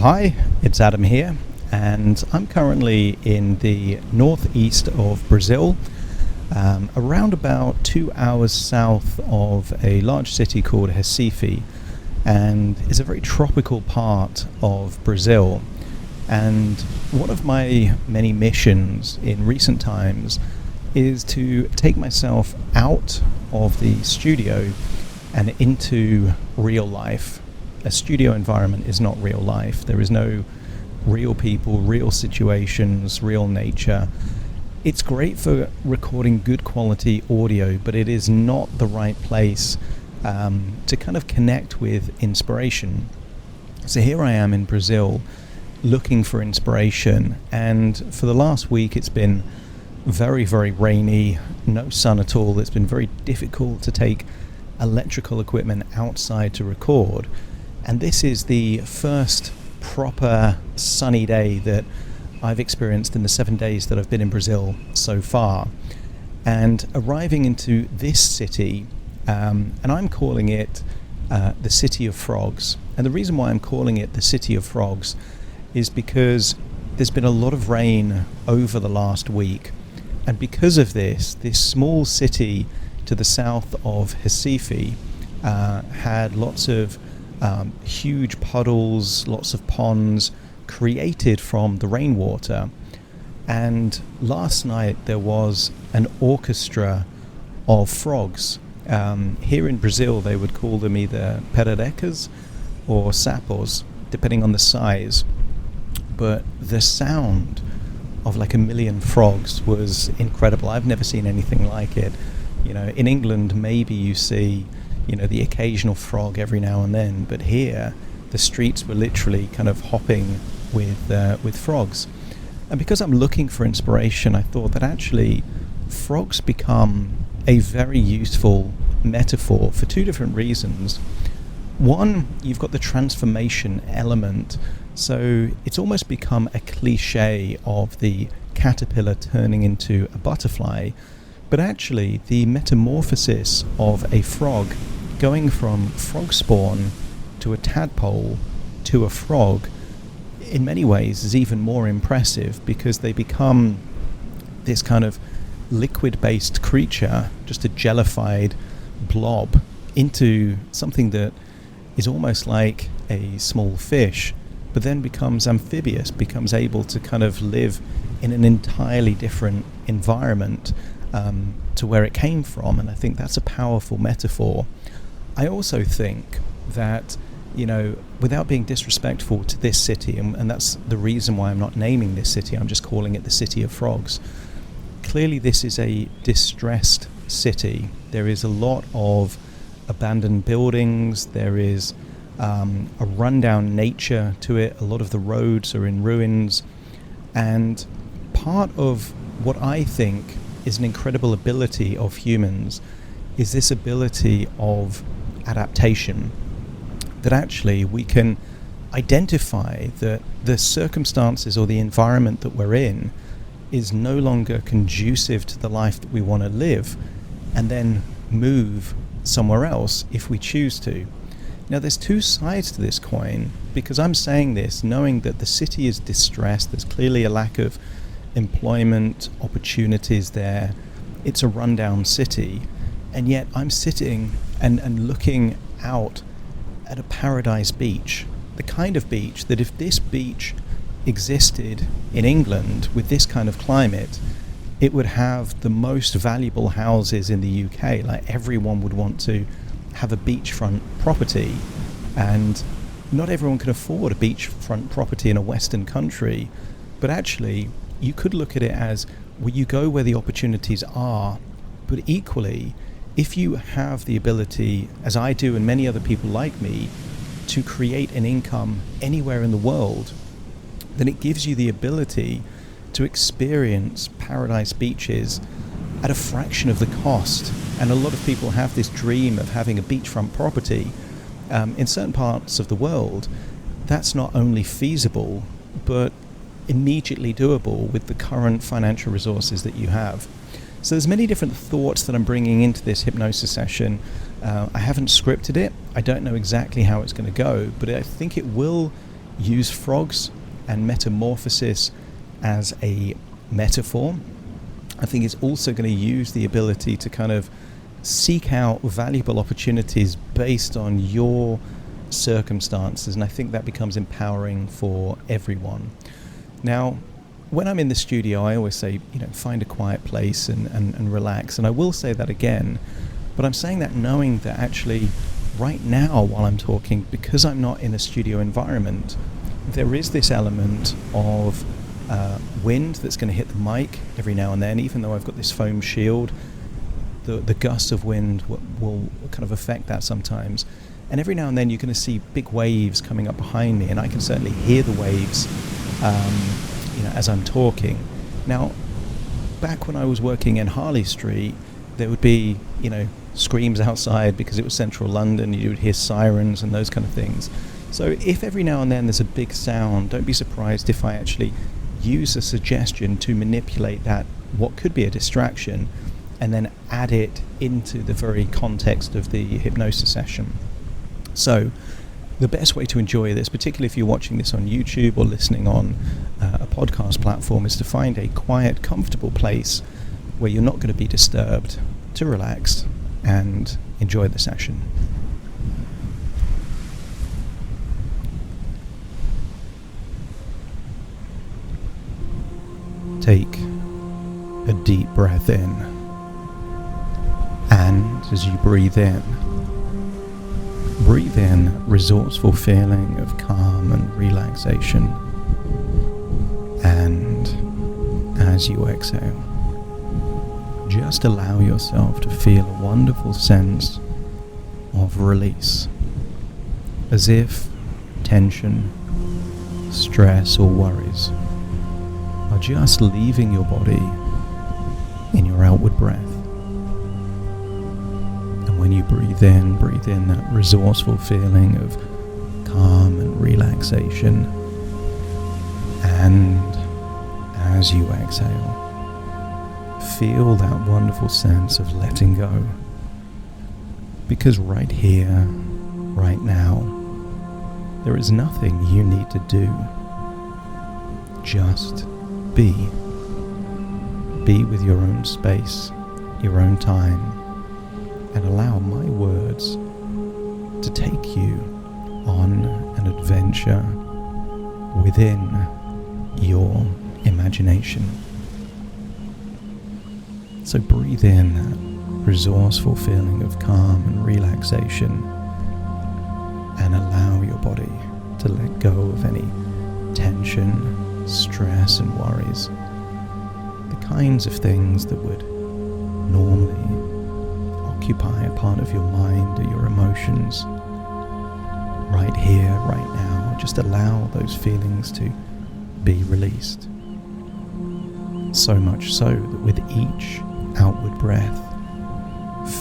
Hi, it's Adam here, and I'm currently in the northeast of Brazil, around about 2 hours south of a large city called Recife, and it's a very tropical part of Brazil. And one of my many missions in recent times is to take myself out of the studio and into real life. A studio environment is not real life. There is no real people, real situations, real nature. It's great for recording good quality audio, but it is not the right place to kind of connect with inspiration. So here I am in Brazil looking for inspiration, and for the last week it's been very, very rainy, no sun at all. It's been very difficult to take electrical equipment outside to record. And this is the first proper sunny day that I've experienced in the 7 days that I've been in Brazil so far. And arriving into this city, and I'm calling it the City of Frogs. And the reason why I'm calling it the City of Frogs is because there's been a lot of rain over the last week. And because of this small city to the south of Recife had lots of huge puddles, lots of ponds created from the rainwater. And last night there was an orchestra of frogs. Here in Brazil they would call them either pererecas or sapos, depending on the size. But the sound of like a million frogs was incredible. I've never seen anything like it. You know, in England maybe you see the occasional frog every now and then, but here the streets were literally kind of hopping with frogs. And because I'm looking for inspiration, I thought that actually frogs become a very useful metaphor for two different reasons. One, you've got the transformation element, so it's almost become a cliche of the caterpillar turning into a butterfly, but actually the metamorphosis of a frog going from frog spawn to a tadpole to a frog in many ways is even more impressive, because they become this kind of liquid-based creature, just a jellified blob, into something that is almost like a small fish, but then becomes amphibious, becomes able to kind of live in an entirely different environment to where it came from. And I think that's a powerful metaphor. I also think that, without being disrespectful to this city, and that's the reason why I'm not naming this city, I'm just calling it the City of Frogs. Clearly this is a distressed city. There is a lot of abandoned buildings, there is a rundown nature to it, a lot of the roads are in ruins, and part of what I think is an incredible ability of humans is this ability of adaptation, that actually we can identify that the circumstances or the environment that we're in is no longer conducive to the life that we want to live, and then move somewhere else if we choose to. Now there's two sides to this coin, because I'm saying this knowing that the city is distressed. There's clearly a lack of employment opportunities there. It's a rundown city, and yet I'm sitting and looking out at a paradise beach, the kind of beach that if this beach existed in England with this kind of climate, it would have the most valuable houses in the UK. Like, everyone would want to have a beachfront property, and not everyone can afford a beachfront property in a Western country. But actually you could look at it as, well, you go where the opportunities are, but equally, if you have the ability, as I do and many other people like me, to create an income anywhere in the world, then it gives you the ability to experience paradise beaches at a fraction of the cost. And a lot of people have this dream of having a beachfront property. In certain parts of the world, that's not only feasible, but immediately doable with the current financial resources that you have. So there's many different thoughts that I'm bringing into this hypnosis session. I haven't scripted it. I don't know exactly how it's going to go, but I think it will use frogs and metamorphosis as a metaphor. I think it's also going to use the ability to kind of seek out valuable opportunities based on your circumstances, and I think that becomes empowering for everyone. Now, when I'm in the studio, I always say, find a quiet place and relax, and I will say that again, but I'm saying that knowing that actually right now while I'm talking, because I'm not in a studio environment, there is this element of wind that's going to hit the mic every now and then. Even though I've got this foam shield, the gusts of wind will kind of affect that sometimes. And every now and then you're going to see big waves coming up behind me, and I can certainly hear the waves as I'm talking. Now, back when I was working in Harley Street, there would be, screams outside because it was central London. You would hear sirens and those kind of things. So if every now and then there's a big sound, don't be surprised if I actually use a suggestion to manipulate that, what could be a distraction, and then add it into the very context of the hypnosis session. So the best way to enjoy this, particularly if you're watching this on YouTube or listening on a podcast platform, is to find a quiet, comfortable place where you're not going to be disturbed, to relax and enjoy the session. Take a deep breath in, and as you breathe in resourceful feeling of calm and relaxation, and as you exhale, just allow yourself to feel a wonderful sense of release, as if tension, stress or worries are just leaving your body in your outward breath. And when you breathe in that resourceful feeling of calm and relaxation. And as you exhale, feel that wonderful sense of letting go. Because right here, right now, there is nothing you need to do. Just be. Be with your own space, your own time, and allow my words to take you on an adventure within your imagination. So breathe in that resourceful feeling of calm and relaxation, and allow your body to let go of any tension, stress and worries, the kinds of things that would normally occupy a part of your mind or your emotions. Right here, right now, just allow those feelings to be released. So much so that with each outward breath,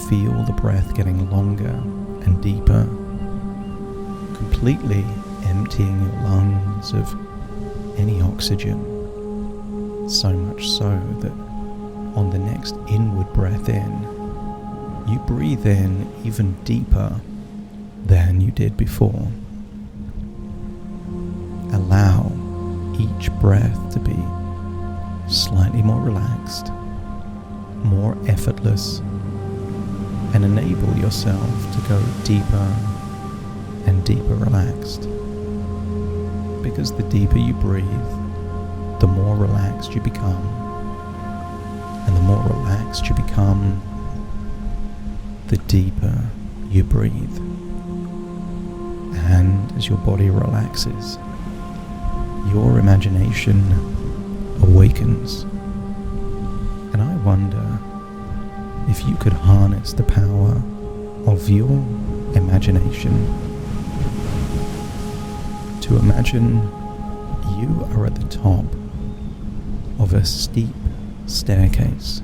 feel the breath getting longer and deeper, completely emptying your lungs of any oxygen, so much so that on the next inward breath in, you breathe in even deeper than you did before. Allow each breath to be slightly more relaxed, more effortless, and enable yourself to go deeper and deeper relaxed. Because the deeper you breathe, the more relaxed you become. And the more relaxed you become, the deeper you breathe. And as your body relaxes, your imagination awakens. And I wonder if you could harness the power of your imagination to imagine you are at the top of a steep staircase,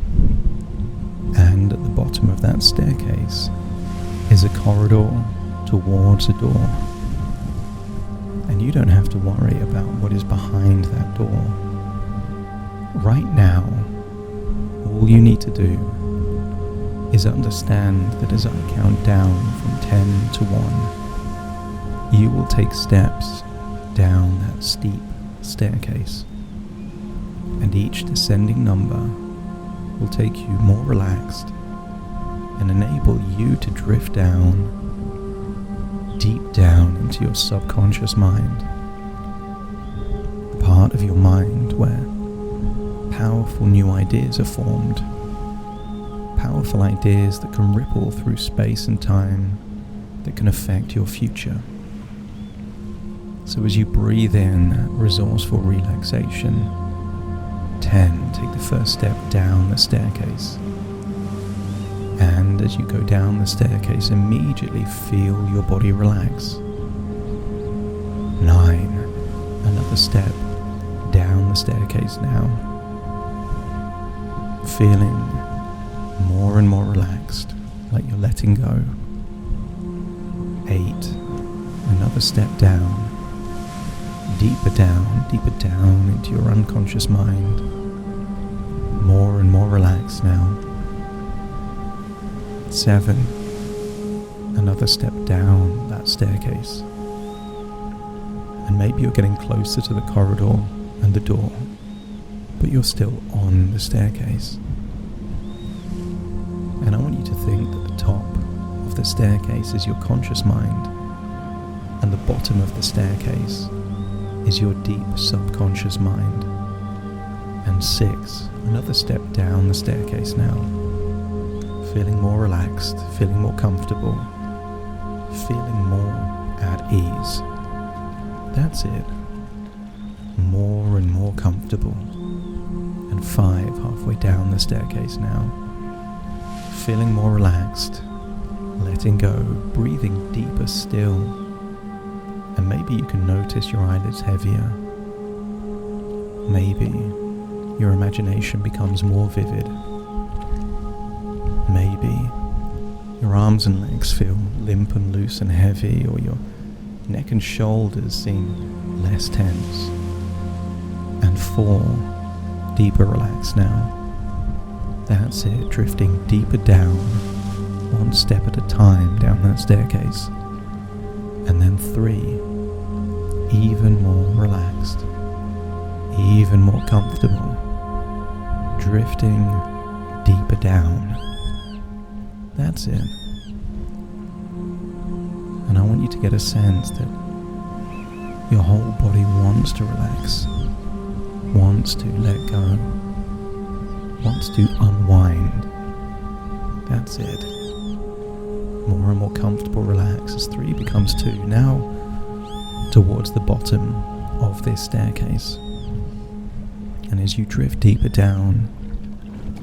and at the bottom of that staircase is a corridor towards a door, and you don't have to worry about what is behind that door. Right now, all you need to do is understand that as I count down from 10 to 1, you will take steps down that steep staircase, and each descending number will take you more relaxed and enable you to drift down, deep down into your subconscious mind, the part of your mind where powerful new ideas are formed, powerful ideas that can ripple through space and time, that can affect your future. So as you breathe in that resourceful relaxation, 10, take the first step down the staircase. And as you go down the staircase, immediately feel your body relax. 9, another step down the staircase now. Feeling more and more relaxed, like you're letting go. 8, another step down. Deeper down into your unconscious mind. More and more relaxed now. 7, another step down that staircase. And maybe you're getting closer to the corridor and the door, but you're still on the staircase. And I want you to think that the top of the staircase is your conscious mind, and the bottom of the staircase is your deep subconscious mind. And 6, another step down the staircase now. Feeling more relaxed, feeling more comfortable, feeling more at ease. That's it. More and more comfortable. And 5, halfway down the staircase now. Feeling more relaxed, letting go, breathing deeper still. And maybe you can notice your eyelids heavier. Maybe your imagination becomes more vivid. Maybe your arms and legs feel limp and loose and heavy, or your neck and shoulders seem less tense. And 4, deeper relaxed now. That's it, drifting deeper down, one step at a time down that staircase. And then 3, even more relaxed, even more comfortable, drifting deeper down. That's it. And I want you to get a sense that your whole body wants to relax, wants to let go, wants to unwind. That's it. More and more comfortable, relax as 3 becomes 2. Now towards the bottom of this staircase. And as you drift deeper down,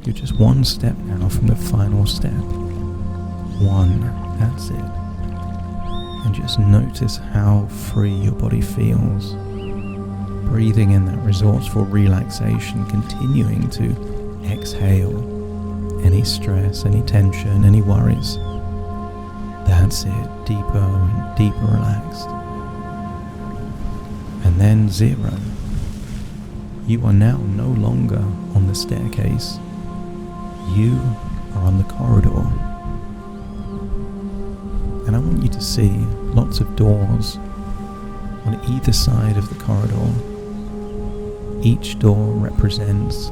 you're just one step now from the final step. 1, that's it. And just notice how free your body feels. Breathing in that resourceful relaxation, continuing to exhale any stress, any tension, any worries. That's it, deeper and deeper relaxed. And then 0. You are now no longer on the staircase. You are on the corridor. And I want you to see lots of doors on either side of the corridor. Each door represents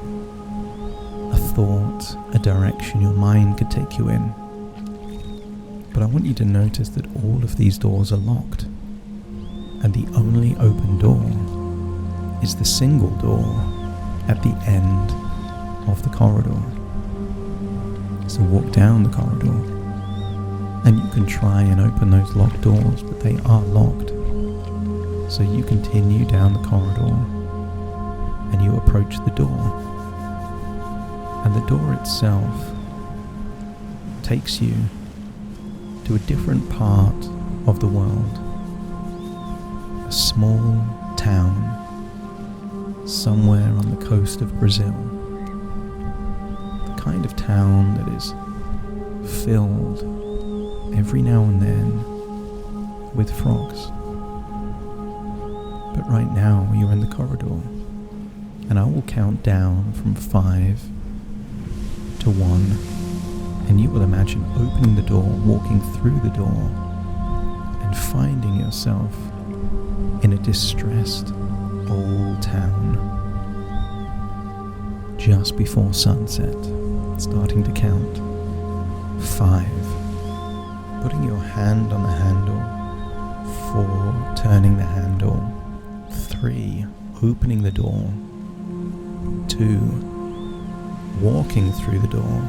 a thought, a direction your mind could take you in. But I want you to notice that all of these doors are locked, and the only open door is the single door at the end of the corridor. So walk down the corridor, and you can try and open those locked doors, but they are locked. So you continue down the corridor, and you approach the door. And the door itself takes you to a different part of the world. A small town somewhere on the coast of Brazil. The kind of town that is filled every now and then with frogs. But right now you're in the corridor, and I will count down from 5 to 1, and you will imagine opening the door, walking through the door, and finding yourself in a distressed old town just before sunset, starting to count. 5, putting your hand on the handle. 4, turning the handle. 3, opening the door. 2, walking through the door.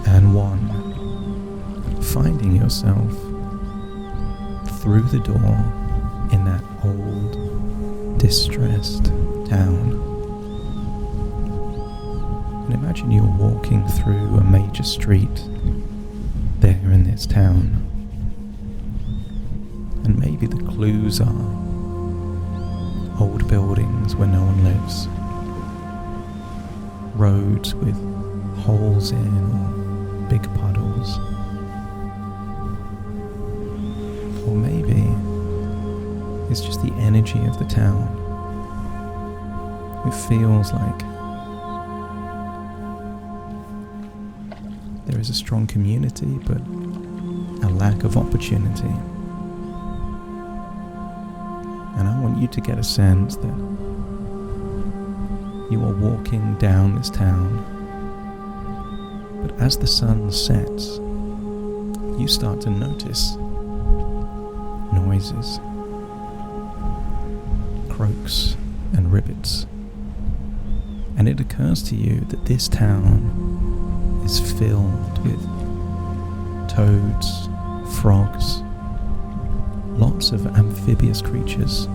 And 1, finding yourself through the door in that old, distressed town. And imagine you're walking through a major street there in this town. And maybe the clues are old buildings where no one lives, roads with holes in or big puddles, or maybe it's just the energy of the town. It feels like there is a strong community, but a lack of opportunity. And I want you to get a sense that you are walking down this town, but as the sun sets, you start to notice noises, croaks and ribbits, and it occurs to you that this town is filled with toads, frogs, lots of amphibious creatures.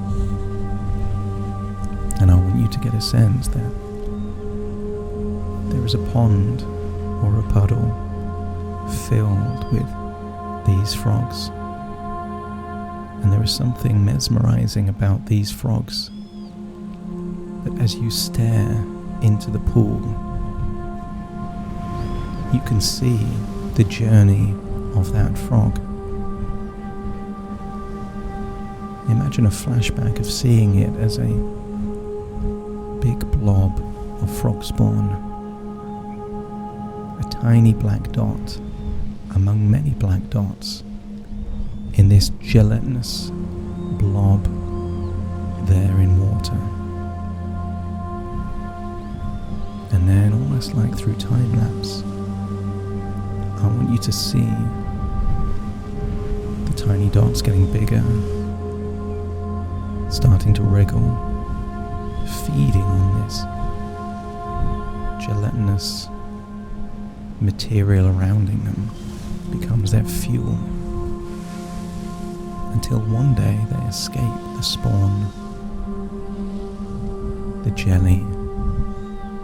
And I want you to get a sense that there is a pond or a puddle filled with these frogs. And there is something mesmerizing about these frogs, that as you stare into the pool, you can see the journey of that frog. Imagine a flashback of seeing it as a big blob of frog spawn, a tiny black dot among many black dots in this gelatinous blob there in water. And then, almost like through time lapse, I want you to see the tiny dots getting bigger, starting to wriggle, feeding on this gelatinous material surrounding them, becomes their fuel, until one day they escape the spawn, the jelly,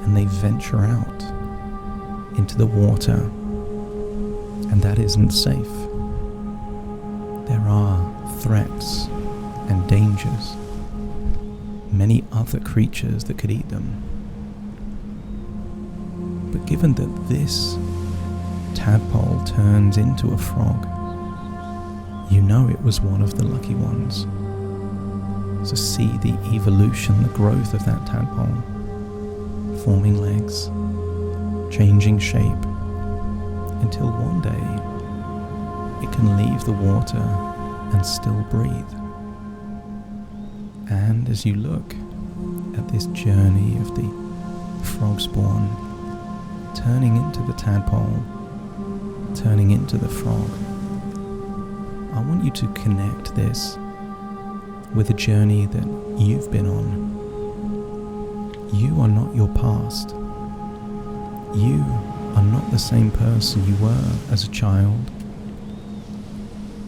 and they venture out into the water. And that isn't safe. There are threats and dangers, many other creatures that could eat them. But given that this tadpole turns into a frog, you know it was one of the lucky ones. So see the evolution, the growth of that tadpole, forming legs, changing shape, until one day it can leave the water and still breathe. And as you look at this journey of the frog spawn turning into the tadpole, turning into the frog, I want you to connect this with a journey that you've been on. You are not your past. You are not the same person you were as a child,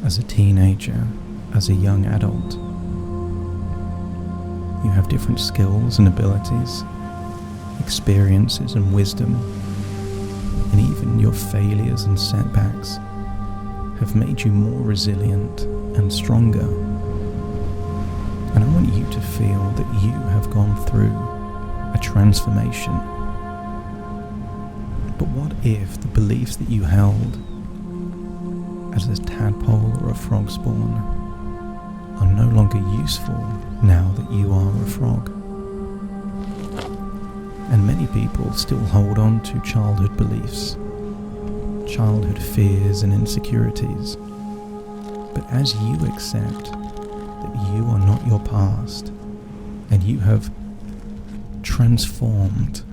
as a teenager, as a young adult. You have different skills and abilities, experiences and wisdom, and even your failures and setbacks have made you more resilient and stronger. And I want you to feel that you have gone through a transformation. But what if the beliefs that you held as a tadpole or a frog spawn are no longer useful now that you are a frog? And many people still hold on to childhood beliefs, childhood fears and insecurities. But as you accept your past, and you have transformed.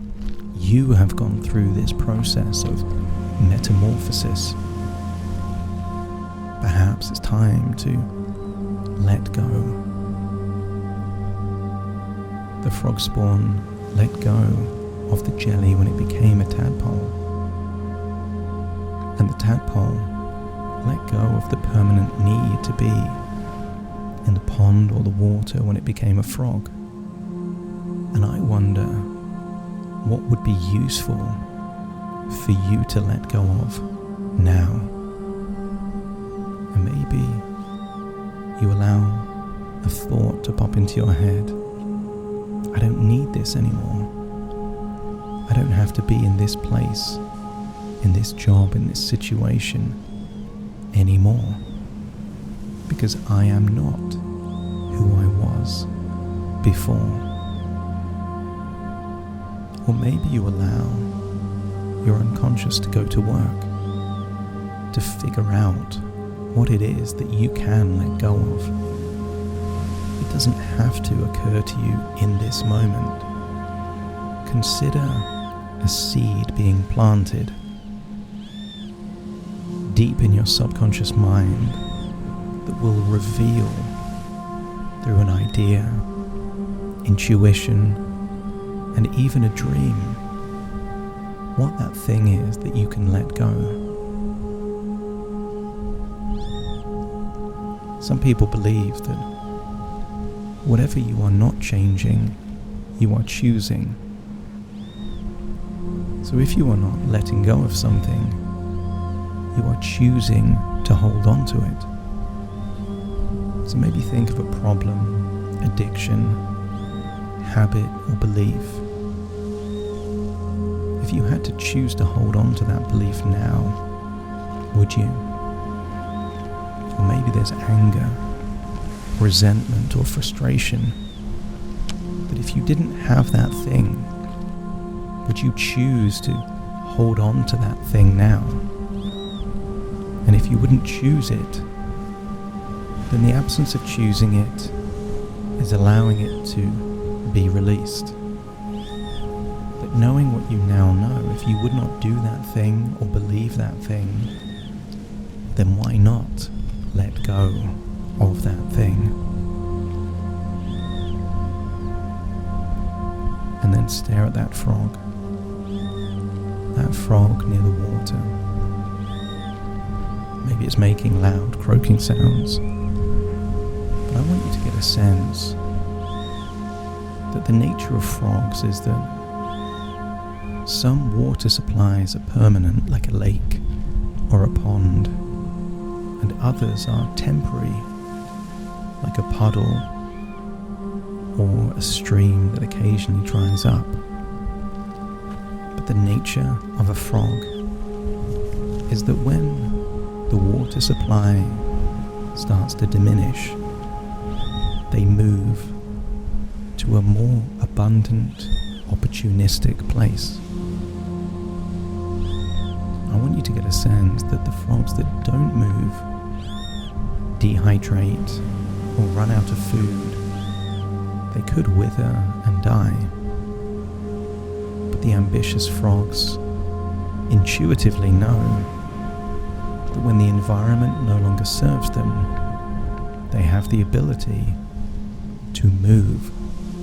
You have gone through this process of metamorphosis. Perhaps it's time to let go. The frog spawn let go of the jelly when it became a tadpole. And the tadpole let go of the permanent need to be in the pond or the water when it became a frog. And I wonder what would be useful for you to let go of now. And maybe you allow a thought to pop into your head. I don't need this anymore. I don't have to be in this place, in this job, in this situation anymore, because I am not who I was before. Or maybe you allow your unconscious to go to work to figure out what it is that you can let go of. It doesn't have to occur to you in this moment. Consider a seed being planted deep in your subconscious mind that will reveal through an idea, intuition, and even a dream what that thing is that you can let go. Some people believe that whatever you are not changing, you are choosing. So if you are not letting go of something, you are choosing to hold on to it. So maybe think of a problem, addiction, habit, or belief. If you had to choose to hold on to that belief now, would you? Or maybe there's anger, resentment, or frustration. But if you didn't have that thing, would you choose to hold on to that thing now? And if you wouldn't choose it, then the absence of choosing it is allowing it to be released. But knowing what you now know, if you would not do that thing or believe that thing, then why not let go of that thing? And then stare at that frog near the water. Maybe it's making loud croaking sounds, but I want you to get a sense that the nature of frogs is that some water supplies are permanent, like a lake or a pond, and others are temporary, like a puddle or a stream that occasionally dries up. But the nature of a frog is that when the water supply starts to diminish, they move to a more abundant, opportunistic place. I want you to get a sense that the frogs that don't move dehydrate or run out of food. They could wither and die. But the ambitious frogs intuitively know that when the environment no longer serves them, they have the ability to move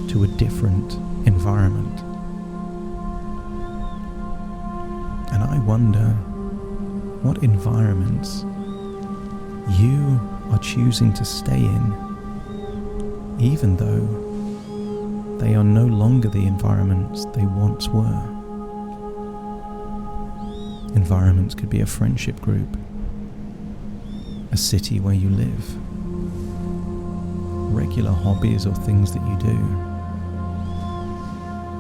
to a different environment. And I wonder what environments you are choosing to stay in, even though they are no longer the environments they once were. Environments could be a friendship group, a city where you live, regular hobbies or things that you do.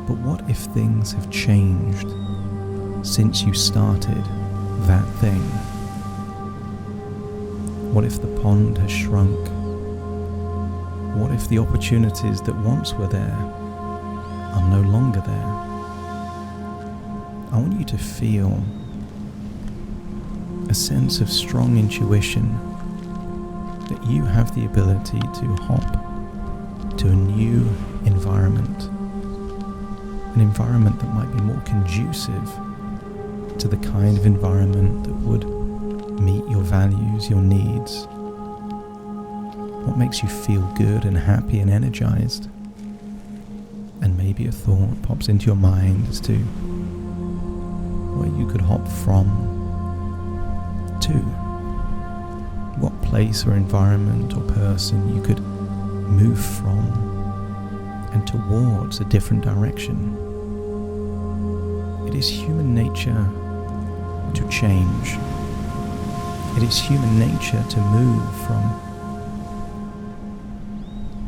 But what if things have changed since you started that thing? What if the pond has shrunk? What if the opportunities that once were there are no longer there? I want you to feel a sense of strong intuition that you have the ability to hop to a new environment. An environment that might be more conducive to the kind of environment that would meet your values, your needs. What makes you feel good and happy and energized? And maybe a thought pops into your mind as to where you could hop from to. What place or environment or person you could move from and towards a different direction. It is human nature to change. It is human nature to move from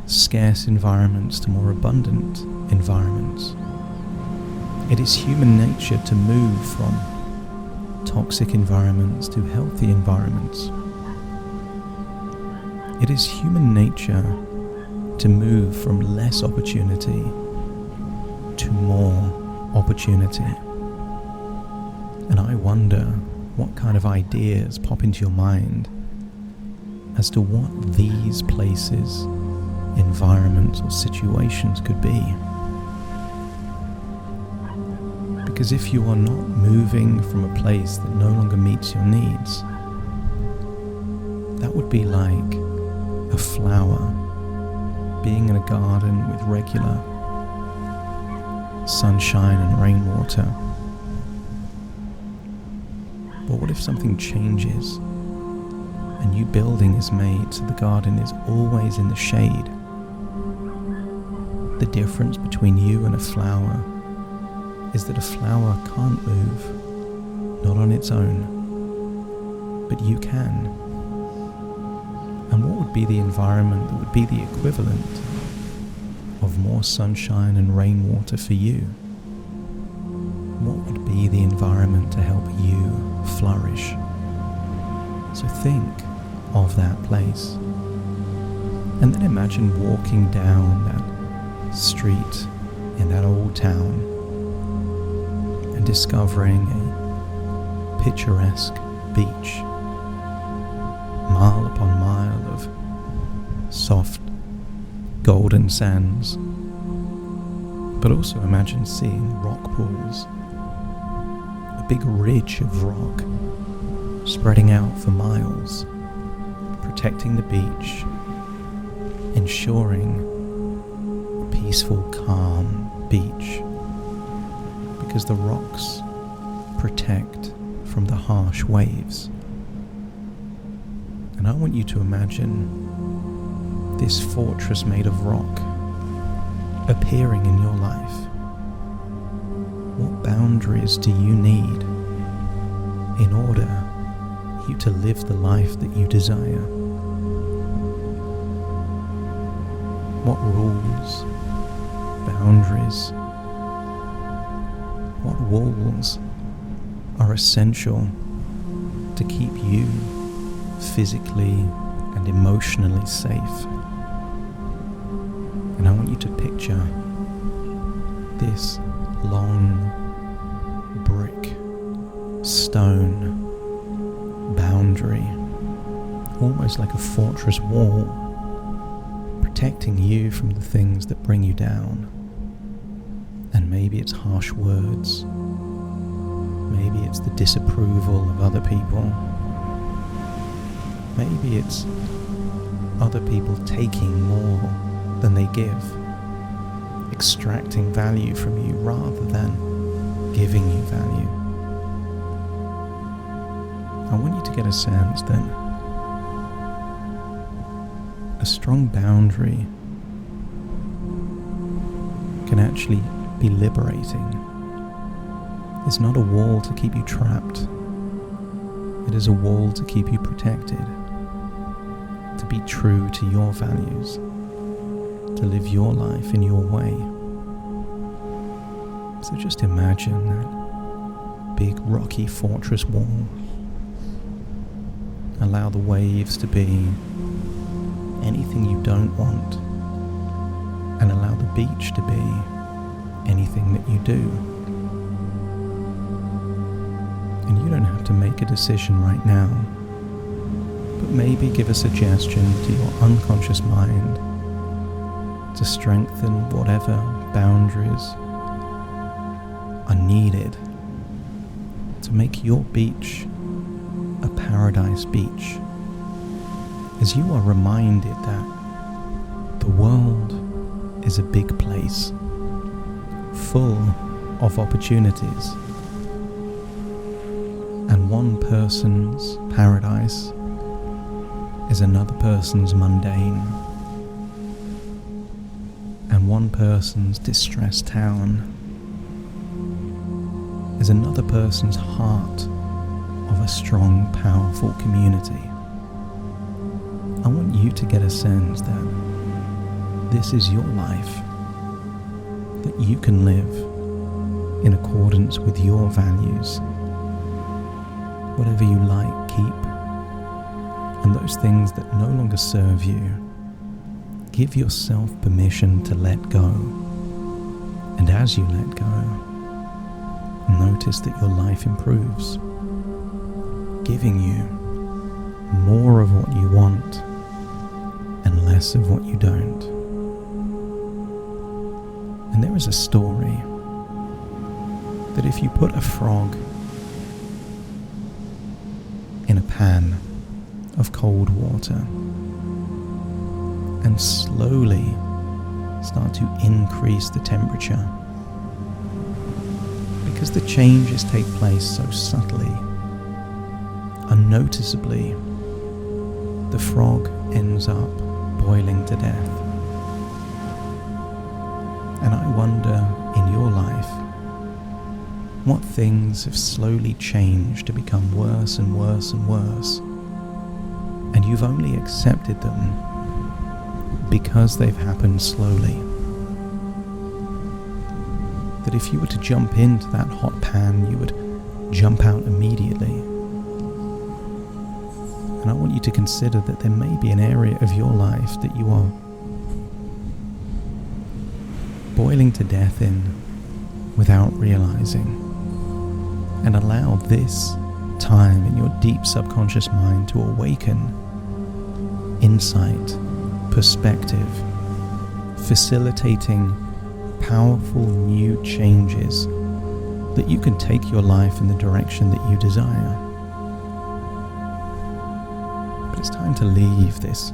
scarce environments to more abundant environments. It is human nature to move from toxic environments to healthy environments. It is human nature to move from less opportunity to more opportunity. And I wonder what kind of ideas pop into your mind as to what these places, environments or situations could be. Because if you are not moving from a place that no longer meets your needs, that would be like a flower being in a garden with regular sunshine and rainwater. But what if something changes? A new building is made so the garden is always in the shade. The difference between you and a flower is that a flower can't move, not on its own, but you can. And what would be the environment that would be the equivalent of more sunshine and rainwater for you? What would be the environment to help you flourish? So think of that place. And then imagine walking down that street in that old town and discovering a picturesque beach, mile upon mile of soft golden sands. But also imagine seeing rock pools, a big ridge of rock spreading out for miles, protecting the beach, ensuring a peaceful, calm beach, because the rocks protect from the harsh waves. And I want you to imagine this fortress made of rock appearing in your life. What boundaries do you need in order you to live the life that you desire? What rules, boundaries, what walls are essential to keep you physically and emotionally safe? And I want you to picture this long brick, stone boundary, almost like a fortress wall, protecting you from the things that bring you down. And maybe it's harsh words, maybe it's the disapproval of other people, maybe it's other people taking more than they give, extracting value from you rather than giving you value. I want you to get a sense that a strong boundary can actually be liberating. It's not a wall to keep you trapped. It is a wall to keep you protected, to be true to your values, to live your life in your way. So just imagine that big rocky fortress wall. Allow the waves to be anything you don't want, and allow the beach to be anything that you do. And you don't have to make a decision right now, but maybe give a suggestion to your unconscious mind to strengthen whatever boundaries are needed to make your beach a paradise beach, as you are reminded that the world is a big place full of opportunities, and one person's paradise is another person's mundane, and one person's distressed town is another person's heart of a strong, powerful community. I want you to get a sense that this is your life, that you can live in accordance with your values. Whatever you like, keep, and those things that no longer serve you, give yourself permission to let go. And as you let go, notice that your life improves, giving you more of what you want and less of what you don't. And there is a story that if you put a frog in a pan of cold water and slowly start to increase the temperature, because the changes take place so subtly, unnoticeably, the frog ends up boiling to death. And I wonder, in your life, what things have slowly changed to become worse and worse and worse, and you've only accepted them because they've happened slowly. That if you were to jump into that hot pan, you would jump out immediately. And I want you to consider that there may be an area of your life that you are boiling to death in without realizing. And allow this time in your deep subconscious mind to awaken insight, perspective, facilitating powerful new changes that you can take your life in the direction that you desire. But it's time to leave this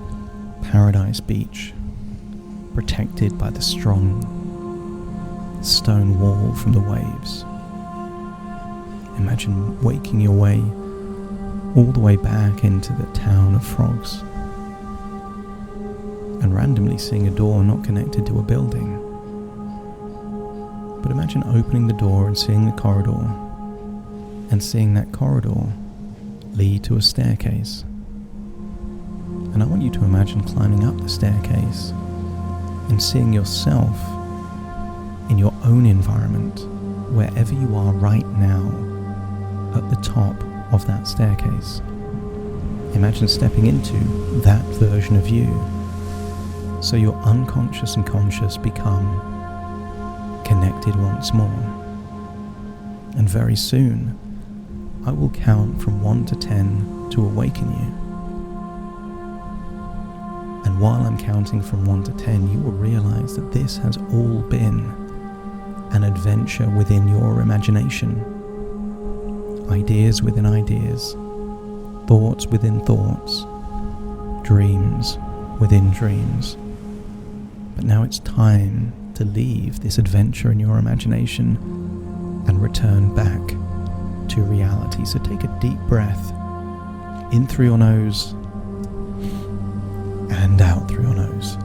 paradise beach, protected by the strong stone wall from the waves. Imagine waking your way all the way back into the town of frogs and randomly seeing a door not connected to a building. But imagine opening the door and seeing the corridor, and seeing that corridor lead to a staircase. And I want you to imagine climbing up the staircase and seeing yourself in your own environment, wherever you are right now, at the top of that staircase. Imagine stepping into that version of you, so your unconscious and conscious become connected once more. And very soon, I will count from 1 to 10 to awaken you. And while I'm counting from 1 to 10, you will realize that this has all been an adventure within your imagination. Ideas within ideas, thoughts within thoughts, dreams within dreams. But now it's time to leave this adventure in your imagination and return back to reality. So take a deep breath in through your nose and out through your nose.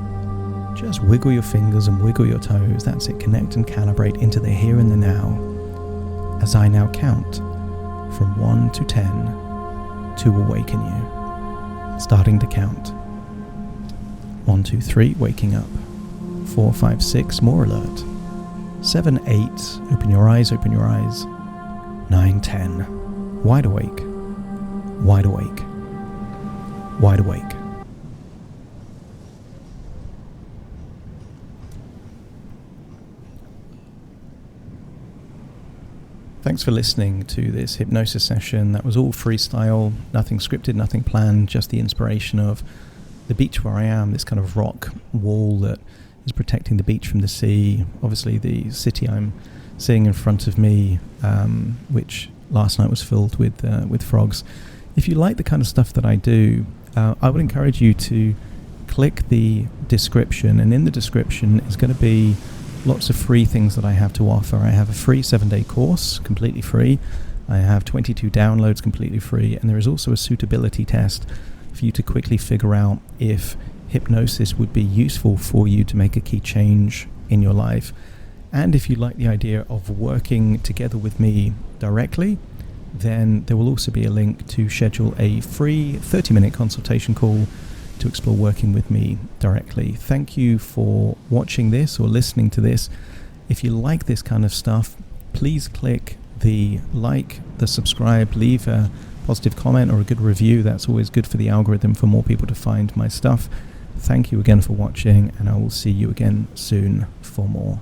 Just wiggle your fingers and wiggle your toes. That's it. Connect and calibrate into the here and the now, as I now count from 1 to 10 to awaken you. Starting to count. 1, 2, 3, waking up. 4, 5, 6, more alert. 7, 8, open your eyes, open your eyes. 9, 10, wide awake, wide awake, wide awake. Thanks for listening to this hypnosis session. That was all freestyle, nothing scripted, nothing planned, just the inspiration of the beach where I am, this kind of rock wall that is protecting the beach from the sea. Obviously the city I'm seeing in front of me, which last night was filled with frogs. If you like the kind of stuff that I do, I would encourage you to click the description, and in the description is going to be lots of free things that I have to offer. I have a free 7-day course, completely free. I have 22 downloads, completely free, and there is also a suitability test for you to quickly figure out if hypnosis would be useful for you to make a key change in your life. And if you like the idea of working together with me directly, then there will also be a link to schedule a free 30-minute consultation call to explore working with me directly. Thank you for watching this or listening to this. If you like this kind of stuff, please click the like, the subscribe, leave a positive comment or a good review. That's always good for the algorithm, for more people to find my stuff. Thank you again for watching, and I will see you again soon for more.